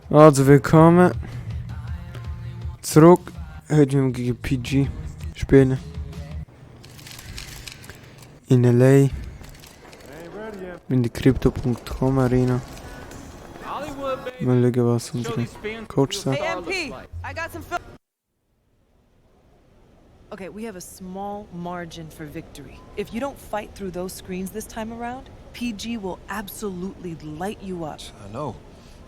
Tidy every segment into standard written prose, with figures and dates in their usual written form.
Also willkommen zurück. Heute werden wir gegen PG spielen. In LA. In der Crypto.com Arena. Mal schauen, was unsere Coach sagt. Hey MP, I got some Okay, we have a small margin for victory. If you don't fight through those screens this time around, PG will absolutely light you up. I know.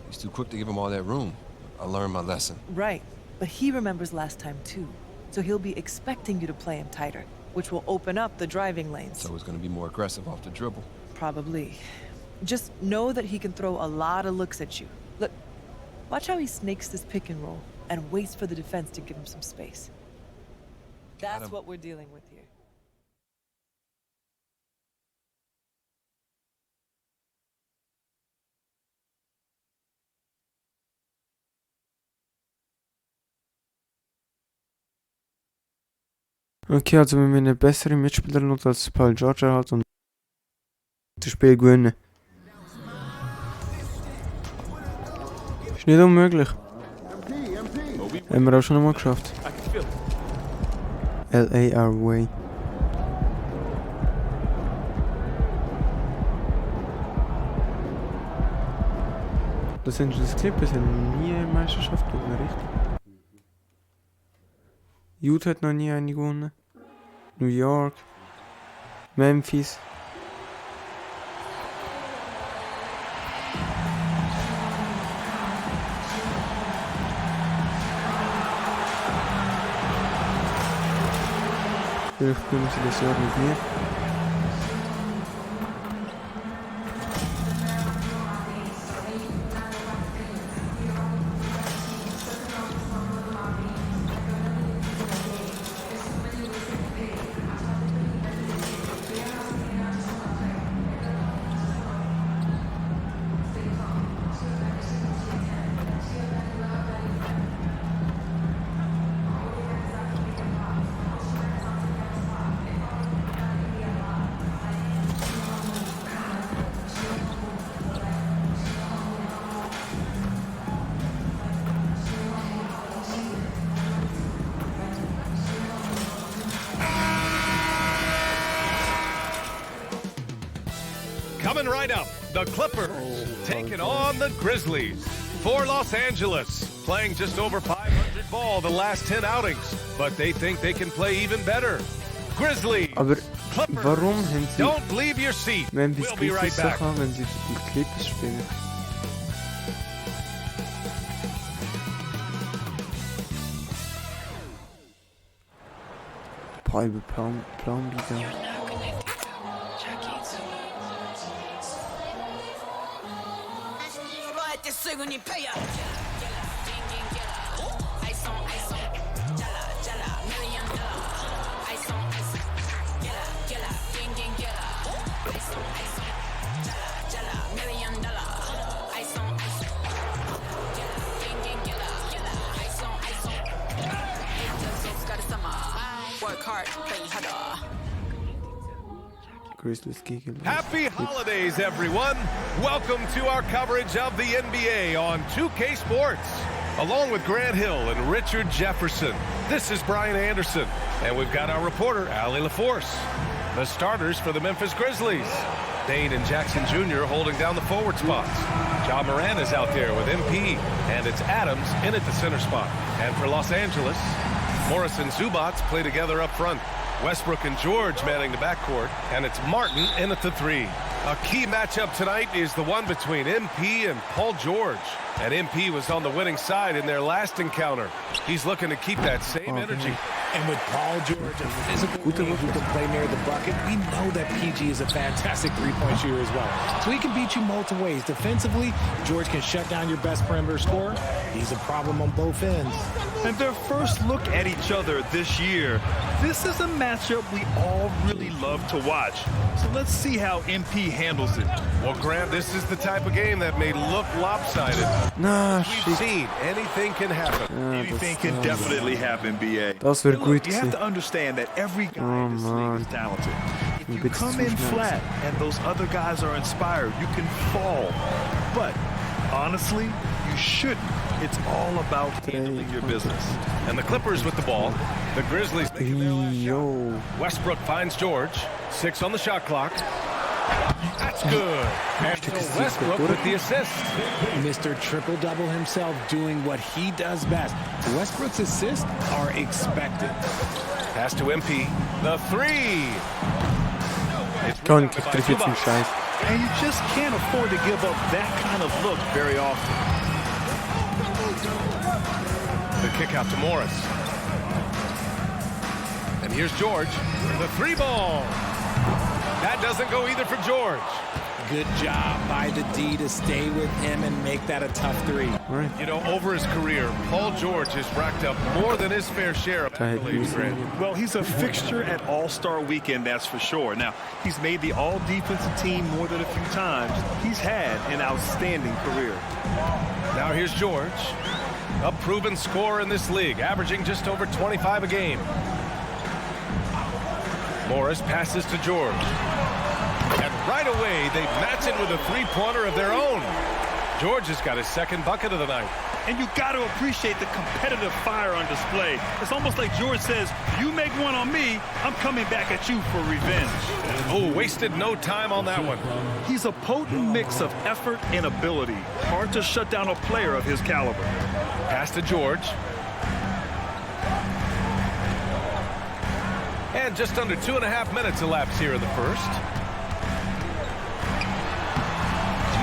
He's too quick to give him all that room. I learned my lesson. Right, but he remembers last time too. So he'll be expecting you to play him tighter, which will open up the driving lanes. So he's gonna be more aggressive off the dribble. Probably. Just know that he can throw a lot of looks at you. Look, watch how he snakes this pick and roll and waits for the defense to give him some space. That's what we're dealing with here. Okay, also wenn wir eine bessere Mitspielerin noch als Paul George erhalten und das Spiel gewinnen. Ist nicht unmöglich. Haben wir auch schon einmal geschafft. LA Way. Los Angeles Clippers haben nie eine Meisterschaft gewonnen, richtig? Utah hat noch nie eine gewonnen. New York. Memphis. Vielleicht können sie das Jahr mit mir. Coming right up, the Clippers taking on the Grizzlies. For Los Angeles, playing just over 500 ball the last 10 outings, but they think they can play even better. Grizzlies, Aber Clippers, warum haben sie don't leave your seat. Memphis We'll be right Grizzlies back. Sachen, wenn sie für die Clippers spielen? Palme Plan wieder. Grizzlies gegen Happy holidays, everyone. Welcome to our coverage of the NBA on 2K Sports. Along with Grant Hill and Richard Jefferson, this is Brian Anderson, and we've got our reporter, Allie LaForce. The starters for the Memphis Grizzlies. Dane and Jackson Jr. holding down the forward spots. Ja Morant is out there with MP, and it's Adams in at the center spot. And for Los Angeles, Morris and Zubats play together up front. Westbrook and George manning the backcourt, and it's Martin in at the three. A key matchup tonight is the one between MP and Paul George. And MP was on the winning side in their last encounter. He's looking to keep that same energy. And with Paul George, a physical player who can play near the bucket, we know that PG is a fantastic three-point shooter as well. So he can beat you multiple ways. Defensively, George can shut down your best perimeter scorer. He's a problem on both ends. And their first look at each other this year, this is a matchup we all really love to watch. So let's see how MP handles it. Well, Grant, this is the type of game that may look lopsided. Na, We've seen anything can happen. Anything can definitely happen, BA. Das wird gut You have gewesen. to understand that every guy in this league is talented. If you come in flat and those other guys are inspired, you can fall. But honestly, you you shouldn't. It's all about handling your business. And the Clippers with the ball. The Grizzlies making their last shot. Westbrook finds George. 6 on the shot clock. That's good. And so Westbrook with the assist. Mr. Triple-Double himself doing what he does best. Westbrook's assists are expected. Pass to MP. The 3. Konik trifft jetzt den Scheiß. And you just can't afford to give up that kind of look very often. The kick out to Morris. And here's George. The 3 ball. That doesn't go either for George. Good job by the D to stay with him and make that a tough 3. Right. You know, over his career, Paul George has racked up more than his fair share of accolades. Well, he's a fixture at All-Star Weekend, that's for sure. Now, he's made the All-Defensive team more than a few times. He's had an outstanding career. Now here's George, a proven scorer in this league, averaging just over 25 a game. Morris passes to George. And right away, they match it with a 3-pointer of their own. George has got his 2nd bucket of the night. And you got to appreciate the competitive fire on display. It's almost like George says, you make one on me, I'm coming back at you for revenge. Oh, wasted no time on that one. He's a potent mix of effort and ability. Hard to shut down a player of his caliber. Pass to George. And just under 2.5 minutes elapsed here in the first.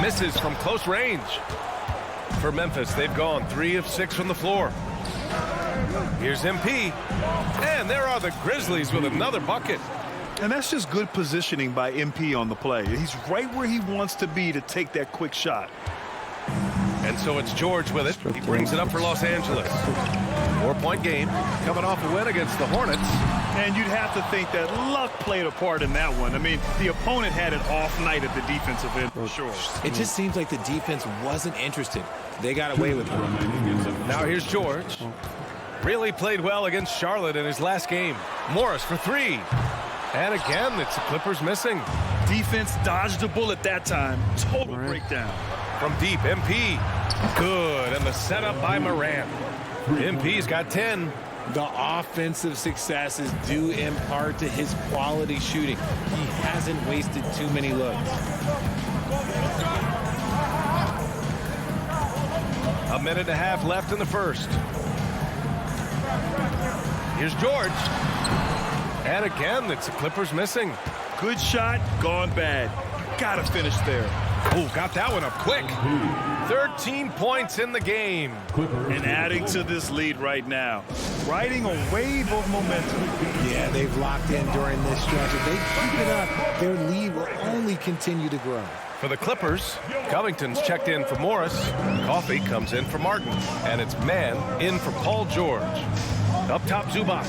Misses from close range. For Memphis, they've gone 3 of 6 from the floor. Here's MP. And there are the Grizzlies with another bucket. And that's just good positioning by MP on the play. He's right where he wants to be to take that quick shot. And so it's George with it. He brings it up for Los Angeles. 4-point game, coming off a win against the Hornets. And you'd have to think that luck played a part in that one. I mean, the opponent had an off night at the defensive end for sure. It just seems like the defense wasn't interested. They got away with it. Now here's George. Really played well against Charlotte in his last game. Morris for 3. And again, it's the Clippers missing. Defense dodged a bullet that time. Total breakdown. From deep, MP. Good, and the setup by Morant. MP's got 10. The offensive success is due in part to his quality shooting. He hasn't wasted too many looks. A minute and a half left in the first. Here's George. And again, it's the Clippers missing. Good shot, gone bad. Gotta finish there. Oh, got that one up quick. 13 points in the game. And adding to this lead right now. Riding a wave of momentum. Yeah, they've locked in during this stretch. If they keep it up, their lead will only continue to grow. For the Clippers, Covington's checked in for Morris. Coffey comes in for Martin. And it's Man in for Paul George. Up top, Zubac.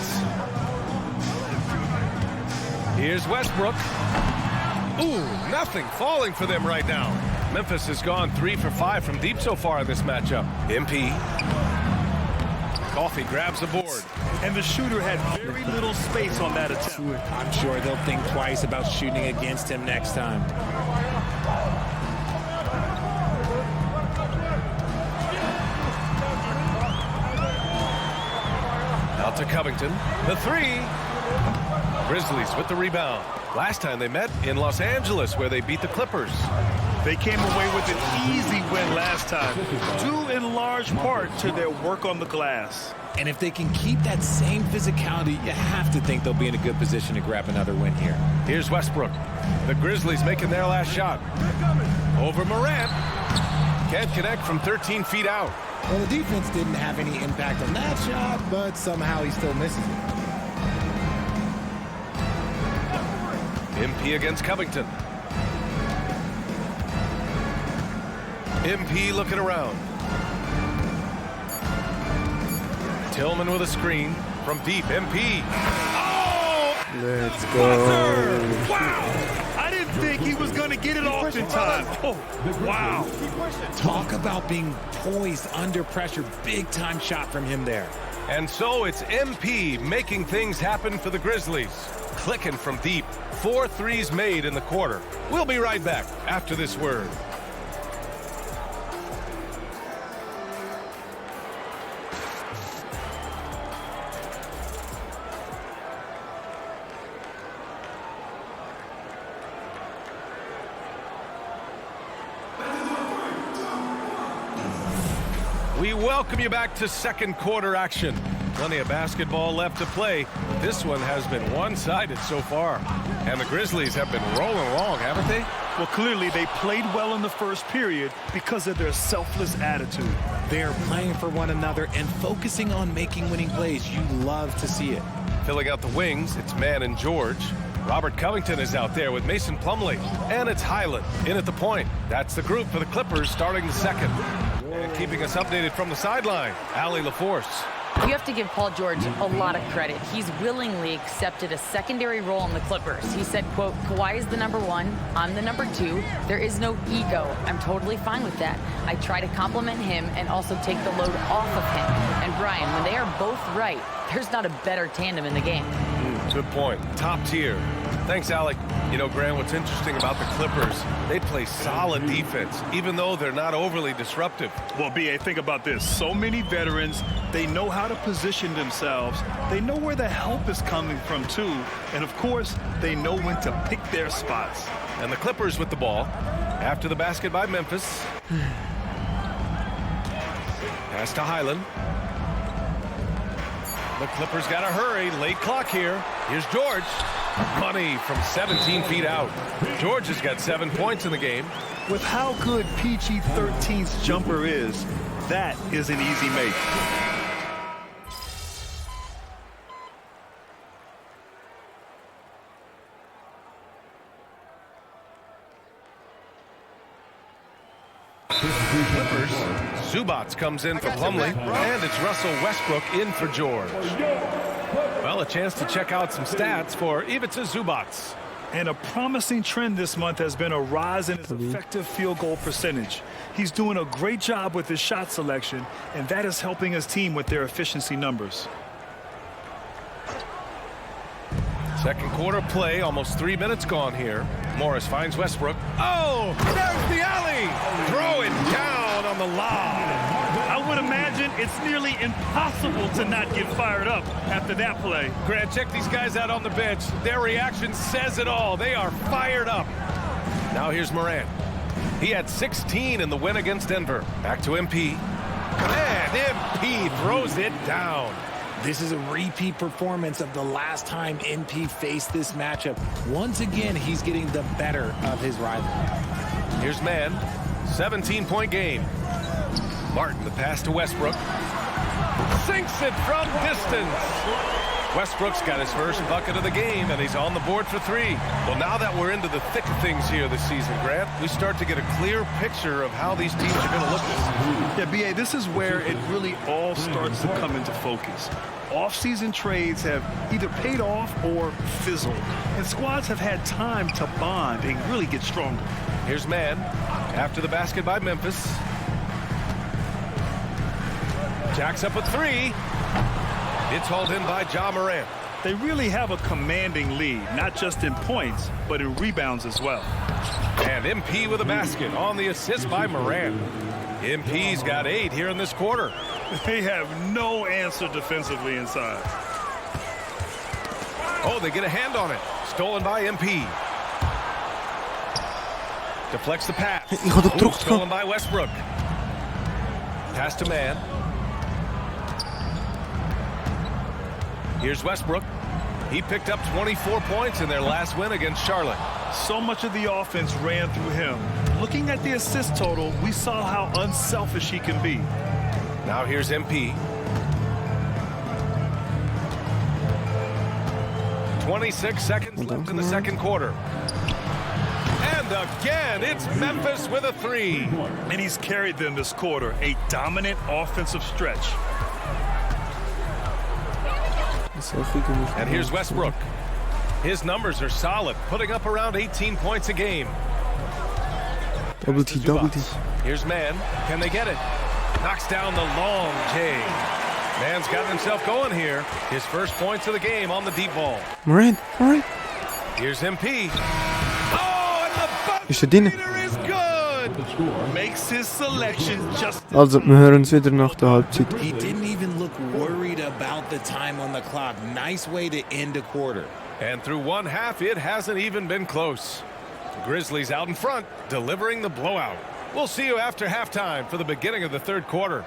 Here's Westbrook. Ooh, nothing falling for them right now. Memphis has gone 3 for 5 from deep so far in this matchup. MP. Coffey grabs the board. And the shooter had very little space on that attempt. I'm sure they'll think twice about shooting against him next time. Out to Covington. The 3. Grizzlies with the rebound. Last time they met in Los Angeles, where they beat the Clippers. They came away with an easy win last time, due in large part to their work on the glass. And if they can keep that same physicality, you have to think they'll be in a good position to grab another win here. Here's Westbrook. The Grizzlies making their last shot. Over Morant. Can't connect from 13 feet out. Well, the defense didn't have any impact on that shot, but somehow he still misses it. MP against Covington. MP looking around. Tillman with a screen from deep. MP. Oh! Let's go. Wow! I didn't think he was going to get it off in time. Oh, wow. Talk about being poised under pressure. Big time shot from him there. And so it's MP making things happen for the Grizzlies. Clicking from deep. 4 threes made in the quarter. We'll be right back after this word. We welcome you back to second quarter action. Plenty of basketball left to play. This one has been one-sided so far. And the Grizzlies have been rolling along, haven't they? Well, clearly they played well in the first period because of their selfless attitude. They're playing for one another and focusing on making winning plays. You love to see it. Filling out the wings, it's Mann and George. Robert Covington is out there with Mason Plumlee. And it's Highland in at the point. That's the group for the Clippers starting the second. And keeping us updated from the sideline, Allie LaForce. You have to give Paul George a lot of credit. He's willingly accepted a secondary role in the Clippers. He said, quote, Kawhi is the number one, I'm the number two. There is no ego. I'm totally fine with that. I try to compliment him and also take the load off of him. And Brian, when they are both right, there's not a better tandem in the game. Good point. Top tier. Thanks, Alec. You know, Grant, what's interesting about the Clippers, they play solid defense, even though they're not overly disruptive. Well, B.A., think about this. So many veterans, they know how to position themselves. They know where the help is coming from, too. And, of course, they know when to pick their spots. And the Clippers with the ball. After the basket by Memphis. Pass to Highland. The Clippers got to hurry. Late clock here. Here's George. Money from 17 feet out. George has got 7 points in the game. With how good PG-13's jumper is, that is an easy make. Clippers. Zubats comes in for Plumlee, and it's Russell Westbrook in for George. Well, a chance to check out some stats for Ivica Zubats. And a promising trend this month has been a rise in his effective field goal percentage. He's doing a great job with his shot selection, and that is helping his team with their efficiency numbers. Second quarter play, almost 3 minutes gone here. Morris finds Westbrook. Oh, there's the alley. Throw it down on the lob. I would imagine it's nearly impossible to not get fired up after that play. Grant, check these guys out on the bench. Their reaction says it all. They are fired up. Now here's Morant. He had 16 in the win against Denver. Back to MP. And MP throws it down. This is a repeat performance of the last time MP faced this matchup. Once again, he's getting the better of his rival. Here's Mann. 17-point game. Martin, the pass to Westbrook. Sinks it from distance. Westbrook's got his first bucket of the game, and he's on the board for three. Well, now that we're into the thick of things here this season, Grant, we start to get a clear picture of how these teams are going to look this season. Yeah, B.A., this is where it really all starts to come into focus. Off-season trades have either paid off or fizzled, and squads have had time to bond and really get stronger. Here's Mann after the basket by Memphis. Jacks up a three. It's hauled in by Ja Morant. They really have a commanding lead, not just in points, but in rebounds as well. And MP with a basket on the assist by Morant. MP's got 8 here in this quarter. They have no answer defensively inside. Oh, they get a hand on it. Stolen by MP. Deflects the pass. Stolen by Westbrook. Pass to Mann. Here's Westbrook. He picked up 24 points in their last win against Charlotte. So much of the offense ran through him. Looking at the assist total, we saw how unselfish he can be. Now here's MP. 26 seconds left in the second quarter. And again, it's Memphis with a three. And he's carried them this quarter, a dominant offensive stretch. And here's Westbrook. His numbers are solid, putting up around 18 points a game. Double T. Here's Mann. Can they get it? Knocks down the long J. Mann's got himself going here. His first points of the game on the deep ball. Morant. Here's MP. Oh, and the Ist drin? buzzer is good. Makes his selection just... Also, wir hören uns wieder nach der Halbzeit. He didn't even look worried about the time on the clock. Nice way to end a quarter. And through one half, it hasn't even been close. The Grizzlies out in front, delivering the blowout. We'll see you after halftime for the beginning of the third quarter.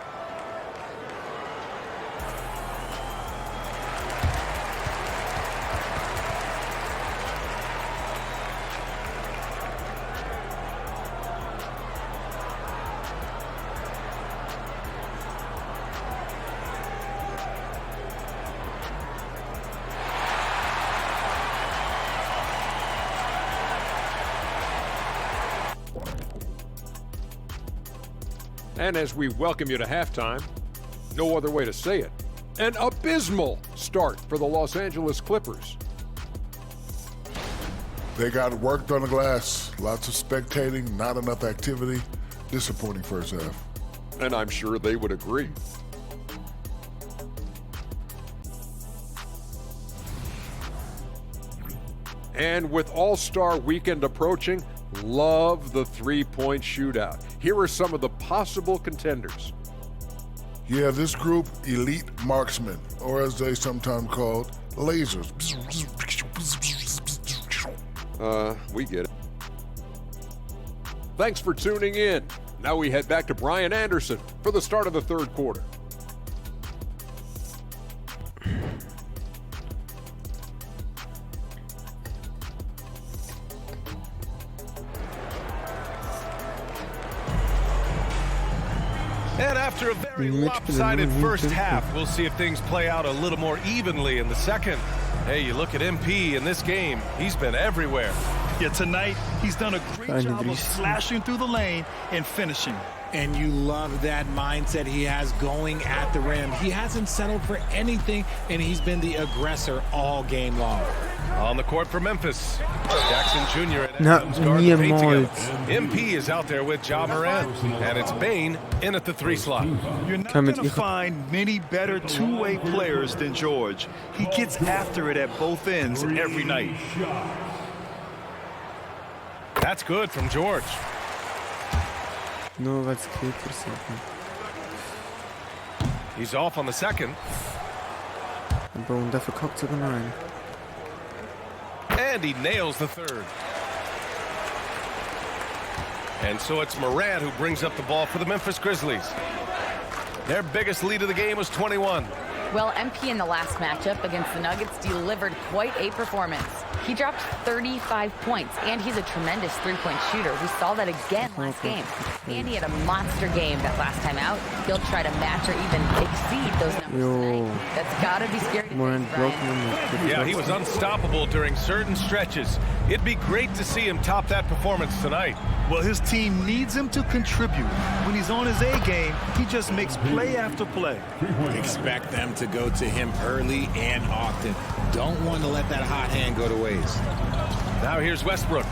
And as we welcome you to halftime, no other way to say it, an abysmal start for the Los Angeles Clippers. They got worked on the glass. Lots of spectating, not enough activity. Disappointing first half. And I'm sure they would agree. And with All-Star Weekend approaching, love the three-point shootout. Here are some of the possible contenders. Yeah, this group, elite marksmen, or as they sometimes called, lasers. We get it. Thanks for tuning in. Now we head back to Brian Anderson for the start of the third quarter. And after a very lopsided first half, we'll see if things play out a little more evenly in the second. Hey, you look at MP in this game, he's been everywhere. Yeah, tonight he's done a great job of slashing through the lane and finishing. And you love that mindset he has going at the rim. He hasn't settled for anything, and he's been the aggressor all game long. On the court for Memphis, Jackson Jr. and No, Adams guard the paint niemals. together. MP is out there with Ja Morant, and it's Bane in at the 3 slot. You're not going to find many better two-way players than George. He gets after it at both ends every night. That's good from George. No, that's great for second. He's off on the second. Bro, därför kockt sig den här. And he nails the third. And so it's Morant who brings up the ball for the Memphis Grizzlies. Their biggest lead of the game was 21. Well, MP in the last matchup against the Nuggets delivered quite a performance. He dropped 35 points, and he's a tremendous three-point shooter. We saw that again last game. And he had a monster game that last time out. He'll try to match or even exceed those numbers tonight. That's got to be scary to face, Brian. Yeah, he was unstoppable during certain stretches. It'd be great to see him top that performance tonight. Well, his team needs him to contribute. When he's on his A game, he just makes play after play. Expect them to go to him early and often. Don't want to let that hot hand go to waste. Now here's Westbrook.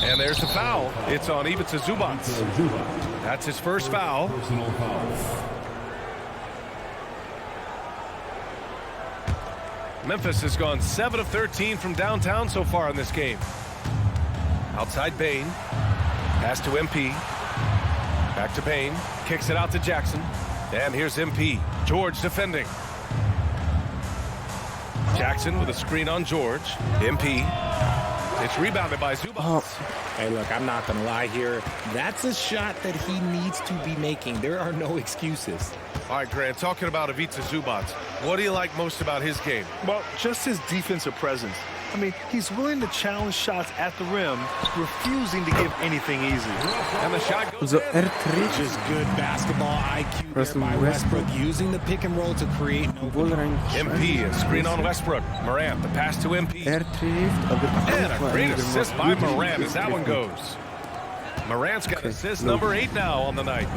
And there's the foul. It's on Ivica Zubac. That's his first foul. Memphis has gone 7 of 13 from downtown so far in this game. Outside Bane. Pass to MP. Back to Bane. Kicks it out to Jackson. And here's MP. George defending. Jackson with a screen on George. MP. It's rebounded by Zubac. Hey, look, I'm not going to lie here. That's a shot that he needs to be making. There are no excuses. All right, Grant, talking about Ivica Zubac, what do you like most about his game? Well, just his defensive presence. I mean, he's willing to challenge shots at the rim, refusing to give anything easy. And the shot goes So in. Just good basketball IQ there by Westbrook, using the pick and roll to create no MP, a screen on Westbrook. Morant, the pass to MP. And a great assist by Morant as that one goes. Morant's got assist number 8 now on the night.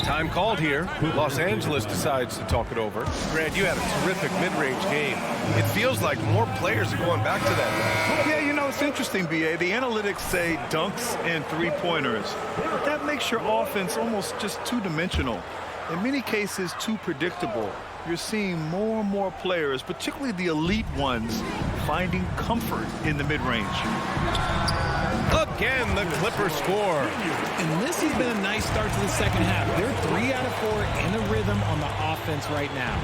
Time called here. Los Angeles decides to talk it over. Grant, you had a terrific mid-range game. It feels like more players are going back to that. Yeah, you know, it's interesting, B.A. The analytics say dunks and three-pointers. But that makes your offense almost just two-dimensional. In many cases, too predictable. You're seeing more and more players, particularly the elite ones, finding comfort in the mid-range. Again, the Clippers score. And this has been a nice start to the second half. They're 3 out of 4 in a rhythm on the offense right now.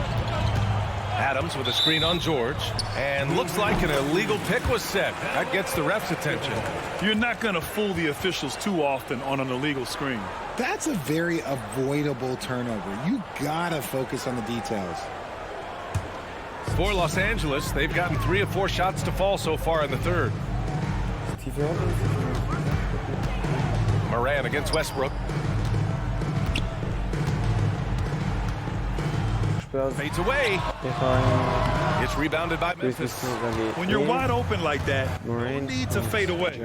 Adams with a screen on George. And looks like an illegal pick was set. That gets the ref's attention. You're not going to fool the officials too often on an illegal screen. That's a very avoidable turnover. You got to focus on the details. For Los Angeles, they've gotten 3 of 4 shots to fall so far in the third. Morant against Westbrook. Fades away. It's rebounded by Memphis. When you're wide open like that, no need to fade away.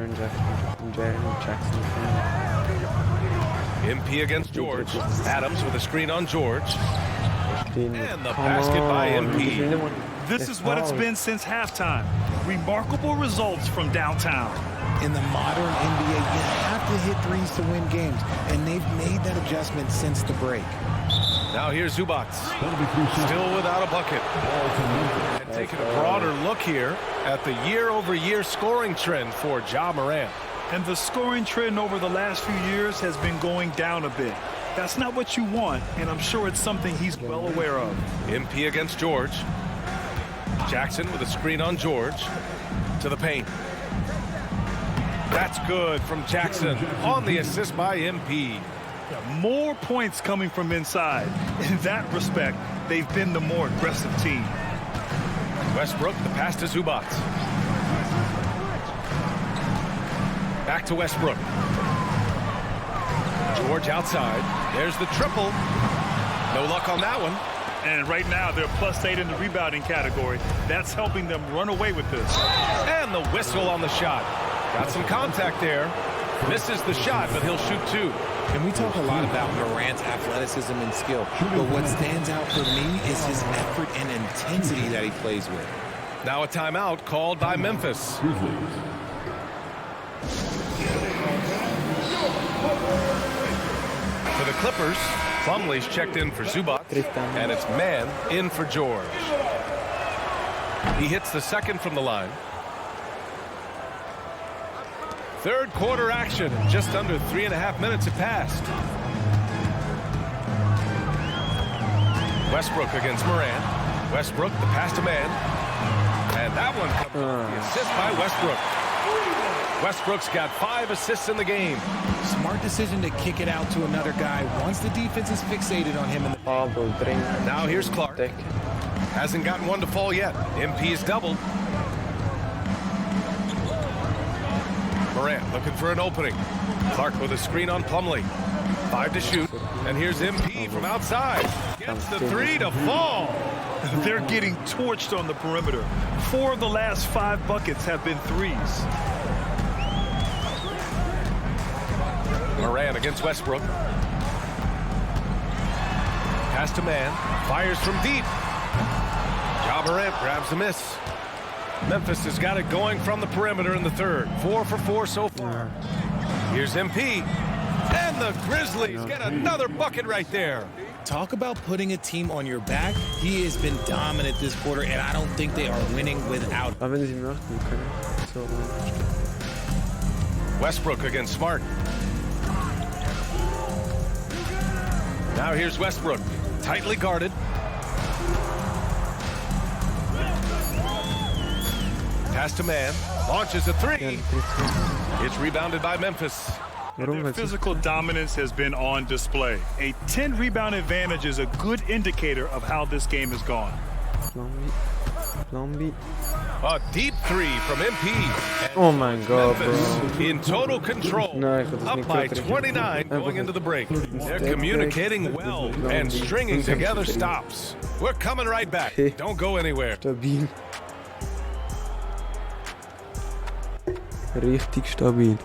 MP against George. Adams with a screen on George. And the basket by MP. This is what it's been since halftime. Remarkable results from downtown. In the modern NBA, you have to hit threes to win games, and they've made that adjustment since the break. Now here's Zubac, still without a bucket. And taking a broader look here at the year-over-year scoring trend for Ja Morant. And the scoring trend over the last few years has been going down a bit. That's not what you want, and I'm sure it's something he's well aware of. MP against George. Jackson with a screen on George. To the paint. That's good from Jackson on the assist by MP. More points coming from inside. In that respect, they've been the more aggressive team. Westbrook, the pass to Zubac. Back to Westbrook. George outside. There's the triple. No luck on that one. And right now, they're +8 in the rebounding category. That's helping them run away with this. And the whistle on the shot. Got some contact there. Misses the shot, but he'll shoot 2. And we talk a lot about Morant's athleticism and skill, but what stands out for me is his effort and intensity that he plays with. Now a timeout called by Memphis. For the Clippers, Plumlee's checked in for Zubac, and it's man in for George. He hits the second from the line. Third quarter action, just under 3.5 minutes have passed. Westbrook against Morant. Westbrook, the pass to man. And that one comes the assist by Westbrook. Westbrook's got 5 assists in the game. Smart decision to kick it out to another guy once the defense is fixated on him. Now here's Clark. Hasn't gotten one to fall yet. MP's doubled. Morant looking for an opening. Clark with a screen on Plumlee. 5 to shoot. And here's MP from outside. Gets the 3 to fall. They're getting torched on the perimeter. 4 of the last 5 buckets have been threes. Morant against Westbrook. Pass to man. Fires from deep. Ja Morant grabs the miss. Memphis has got it going from the perimeter in the third. 4 for 4 so far. Here's MP. And the Grizzlies get another bucket right there. Talk about putting a team on your back. He has been dominant this quarter, and I don't think they are winning without him. Westbrook against Smart. Now here's Westbrook. Tightly guarded. Pass to man. Launches a 3. It's rebounded by Memphis. Their physical dominance has been on display. A 10 rebound advantage is a good indicator of how this game has gone. A deep 3 from MP. Oh my god, Memphis bro. in total control. Up by 29 going into the break. They're communicating well and stringing together stops. We're coming right back. Don't go anywhere. Stabil. Richtig stabil.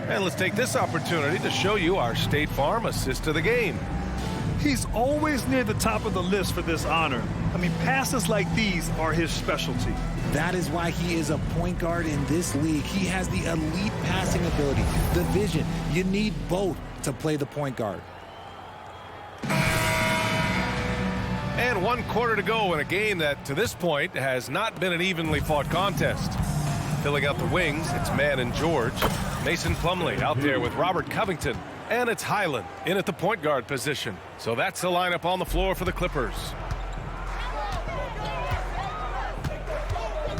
And let's take this opportunity to show you our State Farm assist of the game. He's always near the top of the list for this honor. I mean, passes like these are his specialty. That is why he is a point guard in this league. He has the elite passing ability, the vision. You need both to play the point guard. And 1 quarter to go in a game that, to this point, has not been an evenly fought contest. Filling out the wings, it's Man and George. Mason Plumlee out there with Robert Covington. And it's Highland in at the point guard position. So that's the lineup on the floor for the Clippers.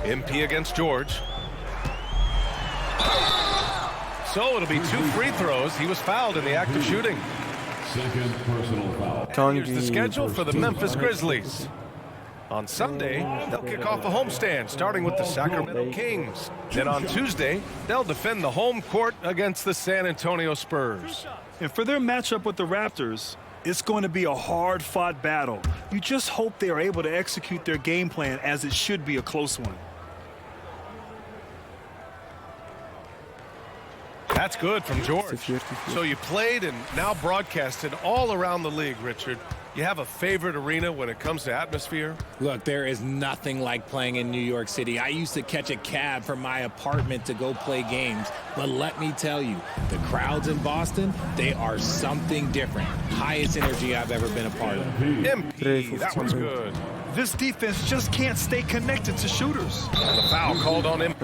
MP against George. So it'll be 2 free throws. He was fouled in the act of shooting. Second personal foul. And here's the schedule for the Memphis Grizzlies. On Sunday, they'll kick off a homestand, starting with the Sacramento Kings. Then on Tuesday, they'll defend the home court against the San Antonio Spurs. And for their matchup with the Raptors, it's going to be a hard-fought battle. You just hope they are able to execute their game plan, as it should be a close one. That's good from George. So you played and now broadcasted all around the league, Richard. You have a favorite arena when it comes to atmosphere? Look, there is nothing like playing in New York City. I used to catch a cab from my apartment to go play games. But let me tell you, the crowds in Boston, they are something different. Highest energy I've ever been a part of. MP, that one's good. This defense just can't stay connected to shooters. And the foul called on him.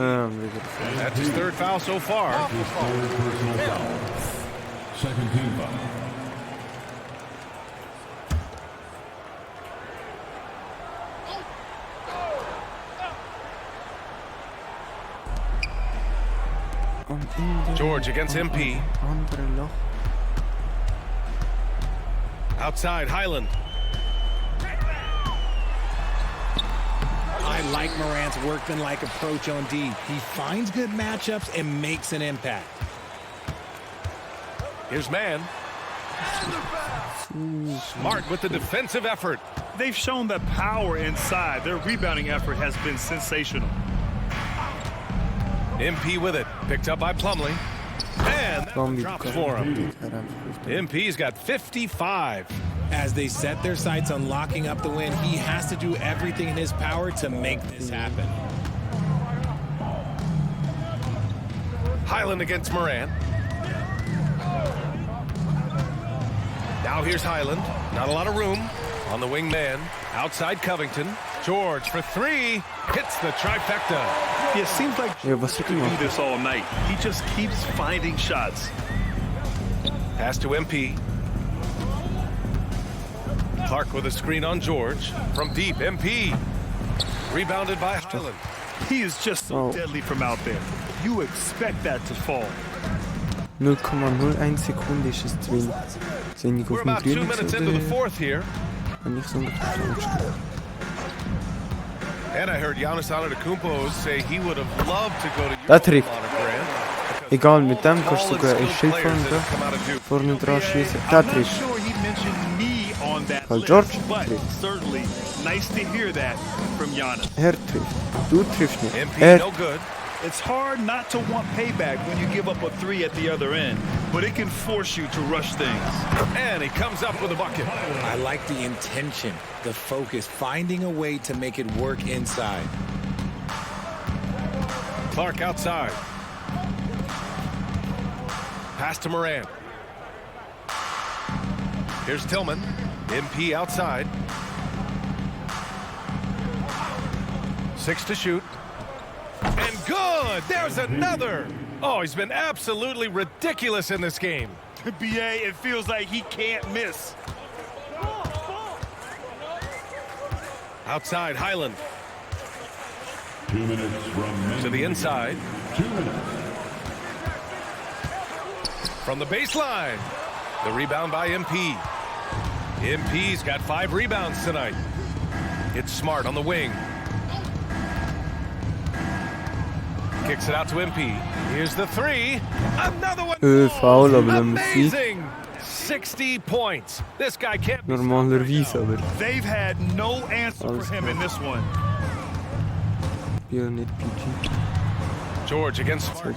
That's his 3rd foul so far. Third personal foul. Second team foul. George against MP. Outside, Highland. I like Morant's workman-like approach on D. He finds good matchups and makes an impact. Here's Man. Smart with the defensive effort. They've shown that power inside. Their rebounding effort has been sensational. MP with it. Picked up by Plumlee. And that one drops for him. MP's got 55. As they set their sights on locking up the win, he has to do everything in his power to make this happen. Highland against Morant. Now here's Highland. Not a lot of room on the wing man. Outside Covington. George for 3. Hits the trifecta. It seems like he can do this all night. He just keeps finding shots. Pass to MP. Clark with a screen on George. From deep, MP. Rebounded by Highland. He is just so deadly from out there. You expect that to fall. 0,01 Sekunde ist es zu wenig. We're about 2 minutes into the 4th here. And I heard Giannis Antetokounmpo say he would have loved to go to Das trifft. Grant. Egal, mit dem kannst du sogar ein Schild vorne dran schießen. Das trifft. Weil George trifft. Certainly nice to hear that from Giannis. Trifft. Du triffst nicht. MP no good. It's hard not to want payback when you give up a 3 at the other end, but it can force you to rush things. And he comes up with a bucket. I like the intention, the focus, finding a way to make it work inside. Clark outside. Pass to Morant. Here's Tillman. MP outside. 6 to shoot. And good! There's another! Oh, he's been absolutely ridiculous in this game. BA, it feels like he can't miss. Outside, Highland. 2 minutes from To the inside. 2 minutes. From the baseline. The rebound by MP. MP's got 5 rebounds tonight. It's Smart on the wing. Kicks it out to MP. Here's the 3. Another one. Foul, aber dann muss sie. Amazing. 60 points. This guy can't be Normalerweise, aber They've had no answer for him in this one. ja nicht PG. George against Smart.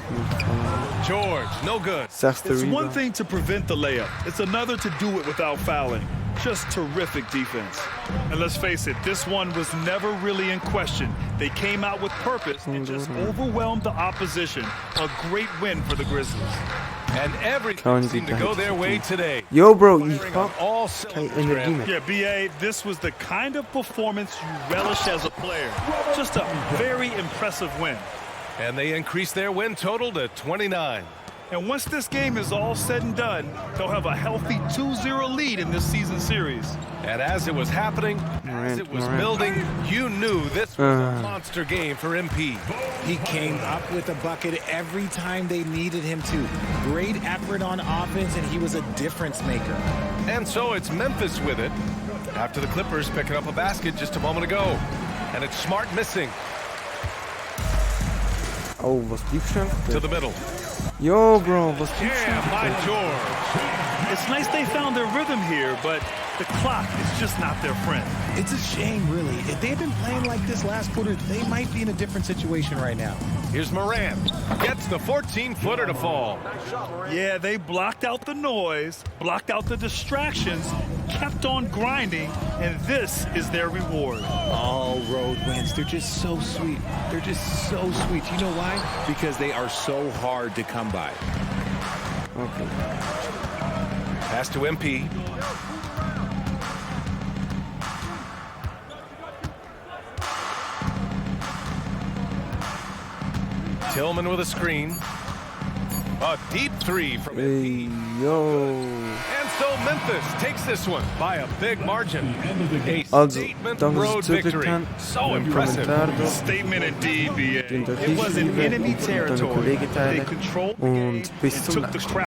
George, no good. It's one thing to prevent the layup. It's another to do it without fouling. Just terrific defense. And let's face it, this one was never really in question. They came out with purpose and just overwhelmed the opposition. A great win for the Grizzlies. And everything seemed to go their way today. Yo, bro, ich Firing hab on all keine cylinders. Energie mehr. Yeah, BA, this was the kind of performance you relish as a player. Just a very impressive win. And they increased their win total to 29. And once this game is all said and done, they'll have a healthy 2-0 lead in this season series. And as it was happening, as it was building, you knew this was a monster game for MP. He came up with a bucket every time they needed him to. Great effort on offense, and he was a difference maker. And so it's Memphis with it, after the Clippers picking up a basket just a moment ago. And it's Smart missing. Oh, was diepschuiven? To the middle. Yo, bro, was Yeah, by diepschuiven? George. It's nice they found their rhythm here, but the clock is just not their friend. It's a shame, really. If they had been playing like this last quarter, they might be in a different situation right now. Here's Morant. Gets the 14-footer to fall. Yeah, they blocked out the noise, blocked out the distractions, kept on grinding, and this is their reward. All road wins. They're just so sweet. They're just so sweet. You know why? Because they are so hard to come by. Okay. Pass to MP. Tillman with a screen. A deep three from MP. Hey, yo. And so Memphis takes this one by a big margin. A Also, statement dank dat road ze victory. teruggaan. So Een impressive. commentaar door. Statement indeed, BA. Den It was in enemy Kollegen territory. They teilen. controlled the game Und bis and zum took the nächsten crowd.